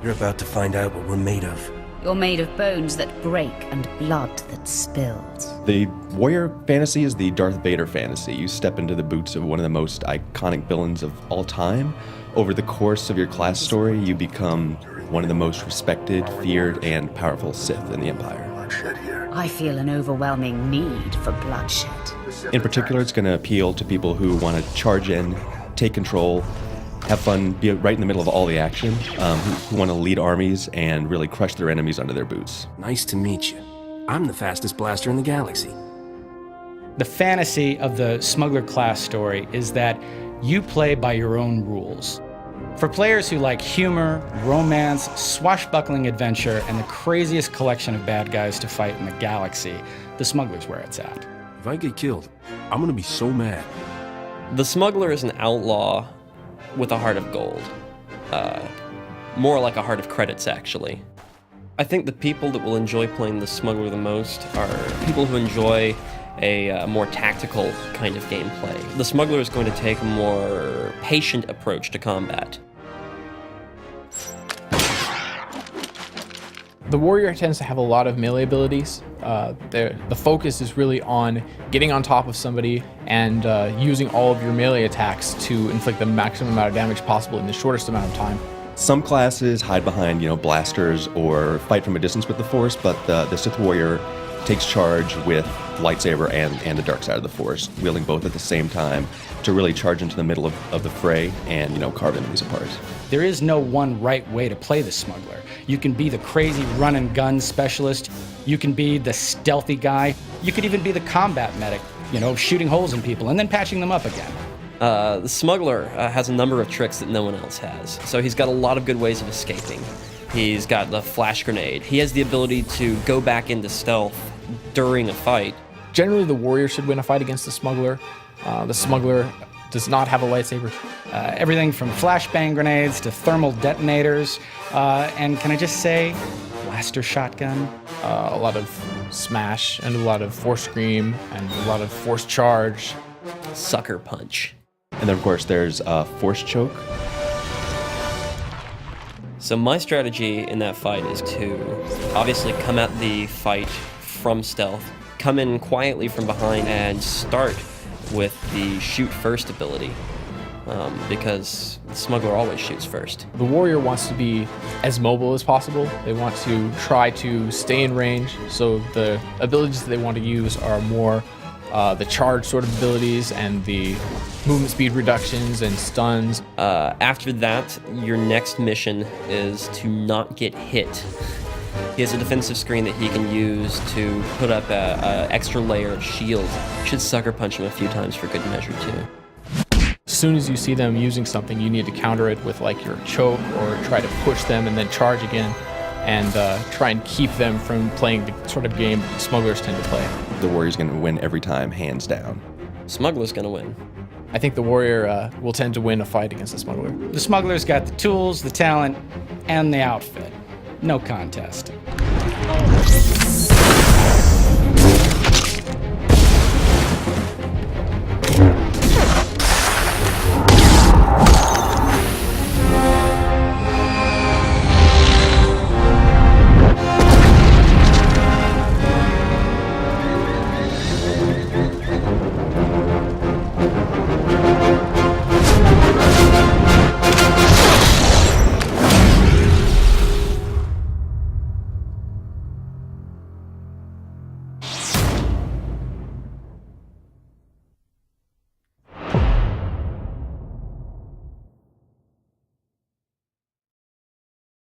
You're about to find out what we're made of. You're made of bones that break and blood that spills. The warrior fantasy is the Darth Vader fantasy. You step into the boots of one of the most iconic villains of all time. Over the course of your class story, you become one of the most respected, feared, and powerful Sith in the Empire. I feel an overwhelming need for bloodshed. In particular, it's going to appeal to people who want to charge in, take control, have fun, be right in the middle of all the action, who want to lead armies and really crush their enemies under their boots. Nice to meet you. I'm the fastest blaster in the galaxy. The fantasy of the Smuggler class story is that you play by your own rules. For players who like humor, romance, swashbuckling adventure, and the craziest collection of bad guys to fight in the galaxy, the Smuggler's where it's at. If I get killed, I'm gonna be so mad. The Smuggler is an outlaw with a heart of gold. More like a heart of credits, actually. I think the people that will enjoy playing the Smuggler the most are people who enjoy a more tactical kind of gameplay. The Smuggler is going to take a more patient approach to combat. The warrior tends to have a lot of melee abilities. The focus is really on getting on top of somebody and using all of your melee attacks to inflict the maximum amount of damage possible in the shortest amount of time. Some classes hide behind, blasters or fight from a distance with the Force, but the Sith warrior takes charge with lightsaber and the dark side of the Force, wielding both at the same time to really charge into the middle of the fray and, carve enemies apart. There is no one right way to play the Smuggler. You can be the crazy run and gun specialist. You can be the stealthy guy. You could even be the combat medic, shooting holes in people and then patching them up again. The Smuggler has a number of tricks that no one else has. So he's got a lot of good ways of escaping. He's got the flash grenade. He has the ability to go back into stealth during a fight. Generally, the warrior should win a fight against the Smuggler. The Smuggler does not have a lightsaber. Everything from flashbang grenades to thermal detonators, and can I just say, blaster shotgun? A lot of smash and a lot of force scream and a lot of force charge. Sucker punch. And then, of course, there's force choke. So my strategy in that fight is to obviously come at the fight from stealth, come in quietly from behind, and start with the shoot first ability, because the Smuggler always shoots first. The warrior wants to be as mobile as possible. They want to try to stay in range, so the abilities that they want to use are more the charge sort of abilities and the movement speed reductions and stuns. After that, your next mission is to not get hit. He has a defensive screen that he can use to put up an extra layer of shield. Should sucker punch him a few times for good measure, too. As soon as you see them using something, you need to counter it with like your choke or try to push them and then charge again and try and keep them from playing the sort of game Smugglers tend to play. The warrior's going to win every time, hands down. Smuggler's going to win. I think the warrior will tend to win a fight against the Smuggler. The Smuggler's got the tools, the talent, and the outfit. No contest.